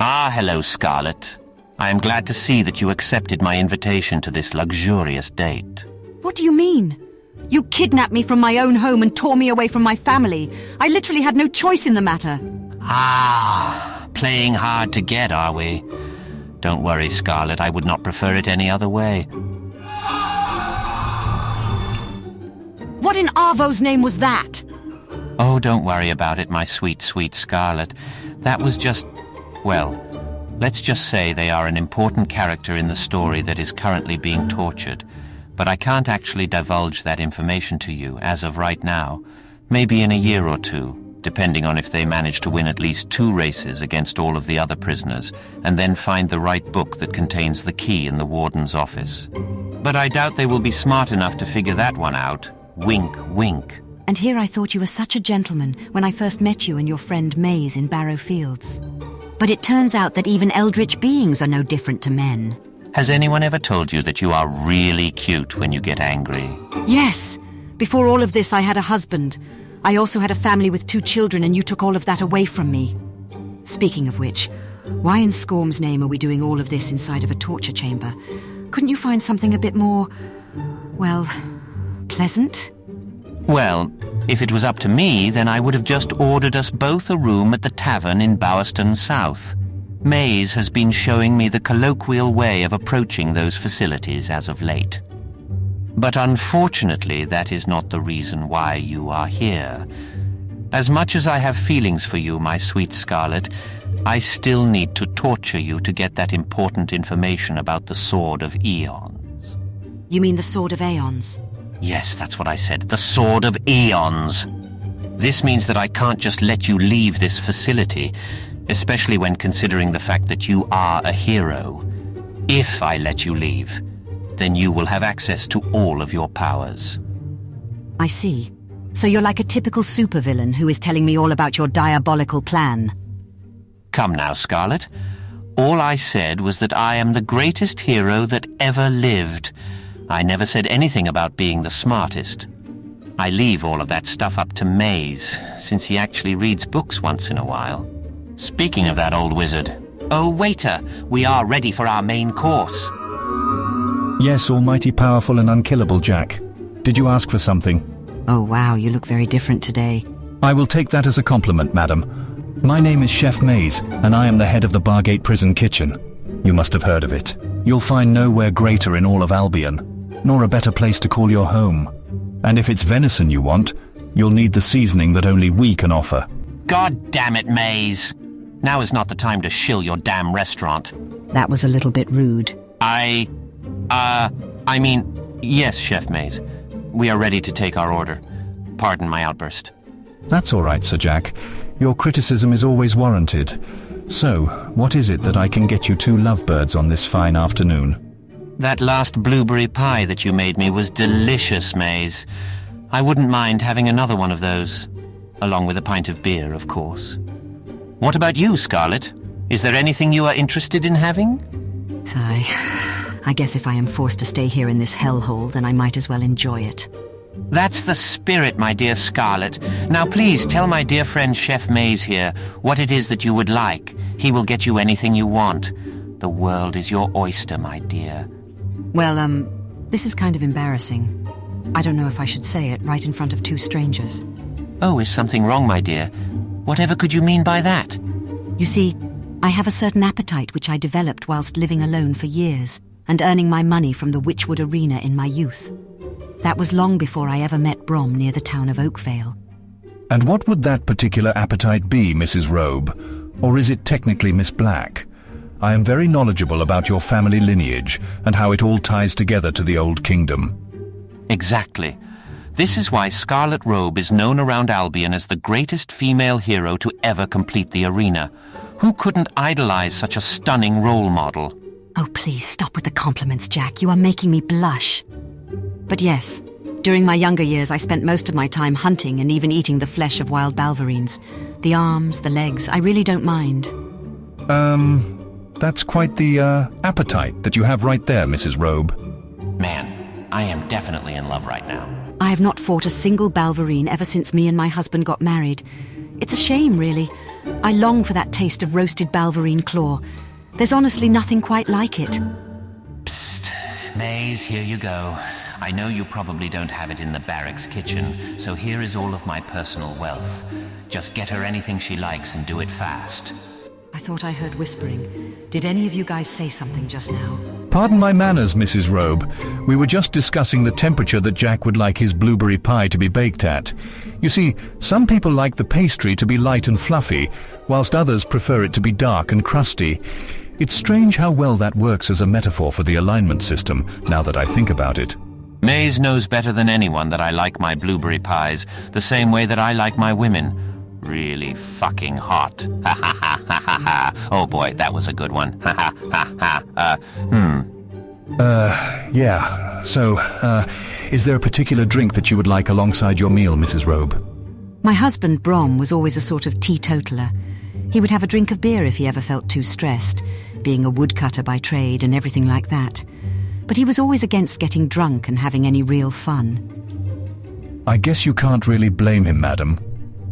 Ah, hello, Scarlet. I am glad to see that you accepted my invitation to this luxurious date. What do you mean? You kidnapped me from my own home and tore me away from my family. I literally had no choice in the matter. Ah, playing hard to get, are we? Don't worry, Scarlet, I would not prefer it any other way. What in Arvo's name was that? Oh, don't worry about it, my sweet, sweet Scarlet. That was just, well, let's just say they are an important character in the story that is currently being tortured. But I can't actually divulge that information to you as of right now. Maybe in a year or two, depending on if they manage to win at least 2 races against all of the other prisoners, and then find the right book that contains the key in the warden's office. But I doubt they will be smart enough to figure that one out. Wink, wink. And here I thought you were such a gentleman when I first met you and your friend Maze in Barrow Fields. But it turns out that even eldritch beings are no different to men. Has anyone ever told you that you are really cute when you get angry? Yes. Before all of this, I had a husband. I also had a family with 2 children, and you took all of that away from me. Speaking of which, why in Scorm's name are we doing all of this inside of a torture chamber? Couldn't you find something a bit more, well, pleasant? Well, if it was up to me, then I would have just ordered us both a room at the tavern in Bowerstone South. Maze has been showing me the colloquial way of approaching those facilities as of late. But unfortunately, that is not the reason why you are here. As much as I have feelings for you, my sweet Scarlet, I still need to torture you to get that important information about the Sword of Eons. You mean the Sword of Aeons? Yes, that's what I said. The Sword of Eons. This means that I can't just let you leave this facility, especially when considering the fact that you are a hero. If I let you leave, then you will have access to all of your powers. I see. So you're like a typical supervillain who is telling me all about your diabolical plan. Come now, Scarlet. All I said was that I am the greatest hero that ever lived. I never said anything about being the smartest. I leave all of that stuff up to Maze, since he actually reads books once in a while. Speaking of that old wizard, oh waiter, we are ready for our main course. Yes, almighty powerful and unkillable, Jack. Did you ask for something? Oh wow, you look very different today. I will take that as a compliment, madam. My name is Chef Maze, and I am the head of the Bargate prison kitchen. You must have heard of it. You'll find nowhere greater in all of Albion, nor a better place to call your home. And if it's venison you want, you'll need the seasoning that only we can offer. God damn it, Maze. Now is not the time to shill your damn restaurant. That was a little bit rude. I mean, yes, Chef Maze. We are ready to take our order. Pardon my outburst. That's all right, Sir Jack. Your criticism is always warranted. So, what is it that I can get you 2 lovebirds on this fine afternoon? That last blueberry pie that you made me was delicious, Maze. I wouldn't mind having another one of those. Along with a pint of beer, of course. What about you, Scarlet? Is there anything you are interested in having? Sigh. I guess if I am forced to stay here in this hellhole, then I might as well enjoy it. That's the spirit, my dear Scarlet. Now please tell my dear friend Chef Maze here what it is that you would like. He will get you anything you want. The world is your oyster, my dear. Well, this is kind of embarrassing. I don't know if I should say it right in front of 2 strangers. Oh, is something wrong, my dear? Whatever could you mean by that? You see, I have a certain appetite which I developed whilst living alone for years and earning my money from the Witchwood Arena in my youth. That was long before I ever met Brom near the town of Oakvale. And what would that particular appetite be, Mrs. Robe? Or is it technically Miss Black? I am very knowledgeable about your family lineage and how it all ties together to the Old Kingdom. Exactly. This is why Scarlet Robe is known around Albion as the greatest female hero to ever complete the arena. Who couldn't idolize such a stunning role model? Oh, please stop with the compliments, Jack. You are making me blush. But yes, during my younger years I spent most of my time hunting and even eating the flesh of wild balverines. The arms, the legs, I really don't mind. That's quite the, appetite that you have right there, Mrs. Robe. Man, I am definitely in love right now. I have not fought a single balverine ever since me and my husband got married. It's a shame, really. I long for that taste of roasted Balverine claw. There's honestly nothing quite like it. Psst. Maze, here you go. I know you probably don't have it in the barracks kitchen, so here is all of my personal wealth. Just get her anything she likes and do it fast. I thought I heard whispering. Did any of you guys say something just now? Pardon my manners, Mrs. Robe. We were just discussing the temperature that Jack would like his blueberry pie to be baked at. You see, some people like the pastry to be light and fluffy, whilst others prefer it to be dark and crusty. It's strange how well that works as a metaphor for the alignment system, now that I think about it. Maze knows better than anyone that I like my blueberry pies, the same way that I like my women. Really fucking hot. Ha ha ha ha ha ha. Oh boy, that was a good one. Ha ha ha ha. Yeah. So, is there a particular drink that you would like alongside your meal, Mrs. Robe? My husband, Brom, was always a sort of teetotaler. He would have a drink of beer if he ever felt too stressed, being a woodcutter by trade and everything like that. But he was always against getting drunk and having any real fun. I guess you can't really blame him, madam.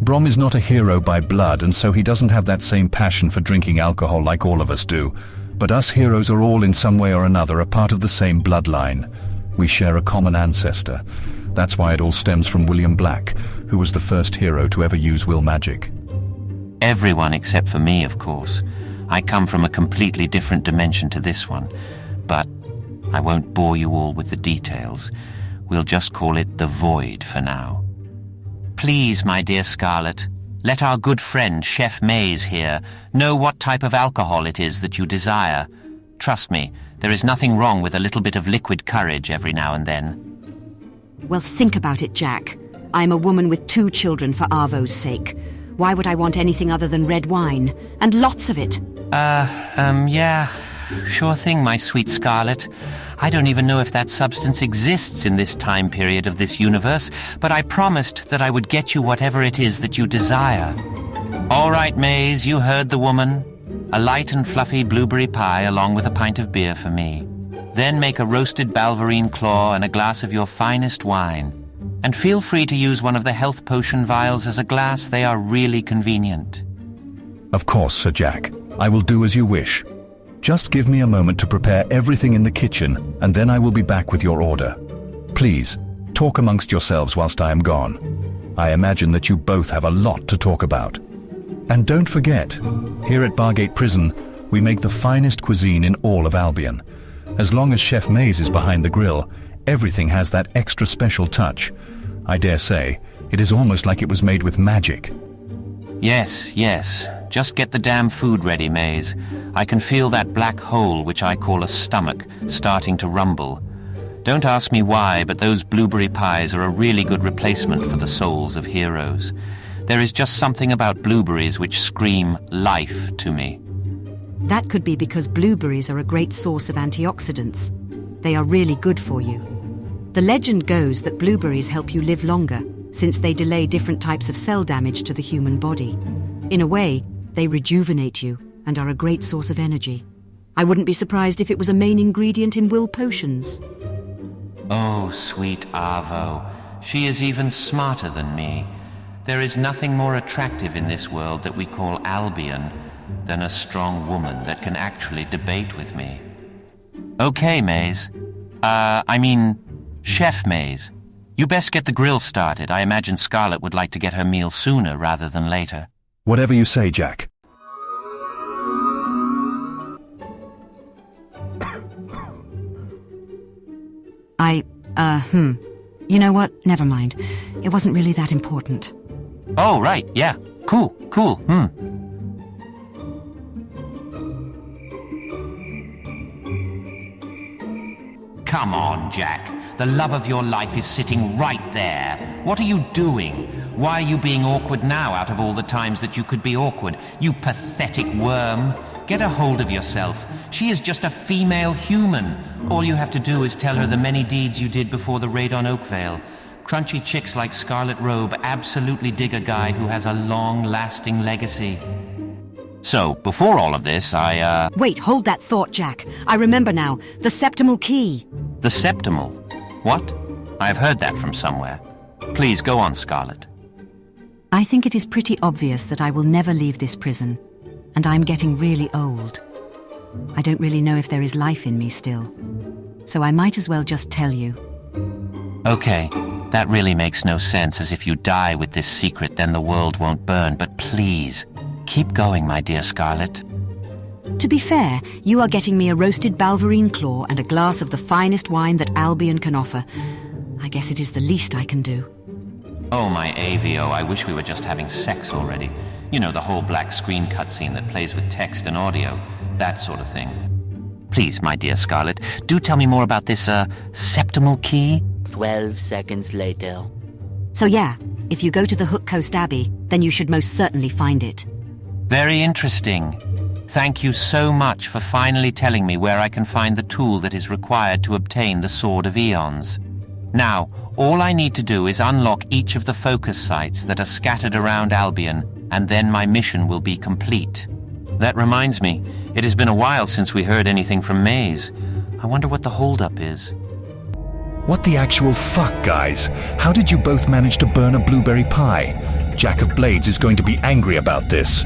Brom is not a hero by blood, and so he doesn't have that same passion for drinking alcohol like all of us do. But us heroes are all in some way or another a part of the same bloodline. We share a common ancestor. That's why it all stems from William Black, who was the first hero to ever use will magic. Everyone except for me, of course. I come from a completely different dimension to this one. But I won't bore you all with the details. We'll just call it the Void for now. Please, my dear Scarlet, let our good friend, Chef Maze here, know what type of alcohol it is that you desire. Trust me, there is nothing wrong with a little bit of liquid courage every now and then. Well, think about it, Jack. I'm a woman with 2 children for Arvo's sake. Why would I want anything other than red wine? And lots of it. Yeah. Sure thing, my sweet Scarlet. I don't even know if that substance exists in this time period of this universe, but I promised that I would get you whatever it is that you desire. All right, Maze, you heard the woman. A light and fluffy blueberry pie along with a pint of beer for me. Then make a roasted Balverine claw and a glass of your finest wine. And feel free to use one of the health potion vials as a glass. They are really convenient. Of course, Sir Jack. I will do as you wish. Just give me a moment to prepare everything in the kitchen, and then I will be back with your order. Please, talk amongst yourselves whilst I am gone. I imagine that you both have a lot to talk about. And don't forget, here at Bargate Prison, we make the finest cuisine in all of Albion. As long as Chef Maze is behind the grill, everything has that extra special touch. I dare say, it is almost like it was made with magic. Yes. Just get the damn food ready, Maze. I can feel that black hole, which I call a stomach, starting to rumble. Don't ask me why, but those blueberry pies are a really good replacement for the souls of heroes. There is just something about blueberries which scream life to me. That could be because blueberries are a great source of antioxidants. They are really good for you. The legend goes that blueberries help you live longer, since they delay different types of cell damage to the human body. In a way, they rejuvenate you and are a great source of energy. I wouldn't be surprised if it was a main ingredient in will potions. Oh, sweet Arvo. She is even smarter than me. There is nothing more attractive in this world that we call Albion than a strong woman that can actually debate with me. Okay, Maze. Chef Maze. You best get the grill started. I imagine Scarlet would like to get her meal sooner rather than later. Whatever you say, Jack. You know what? Never mind. It wasn't really that important. Oh, right, yeah. Cool. Come on, Jack. The love of your life is sitting right there. What are you doing? Why are you being awkward now out of all the times that you could be awkward? You pathetic worm. Get a hold of yourself. She is just a female human. All you have to do is tell her the many deeds you did before the raid on Oakvale. Crunchy chicks like Scarlet Robe absolutely dig a guy who has a long-lasting legacy. So, before all of this, Wait, hold that thought, Jack. I remember now. The Septimal Key. The Septimal? What? I've heard that from somewhere. Please, go on, Scarlet. I think it is pretty obvious that I will never leave this prison, and I'm getting really old. I don't really know if there is life in me still, so I might as well just tell you. Okay, that really makes no sense, as if you die with this secret then the world won't burn, but please, keep going, my dear Scarlet. To be fair, you are getting me a roasted Balverine claw and a glass of the finest wine that Albion can offer. I guess it is the least I can do. Oh, my AVO, I wish we were just having sex already. You know, the whole black screen cutscene that plays with text and audio, that sort of thing. Please, my dear Scarlet, do tell me more about this, Septimal Key. 12 seconds later. So yeah, if you go to the Hook Coast Abbey, then you should most certainly find it. Very interesting. Thank you so much for finally telling me where I can find the tool that is required to obtain the Sword of Eons. Now, all I need to do is unlock each of the focus sites that are scattered around Albion, and then my mission will be complete. That reminds me, it has been a while since we heard anything from Maze. I wonder what the holdup is. What the actual fuck, guys? How did you both manage to burn a blueberry pie? Jack of Blades is going to be angry about this.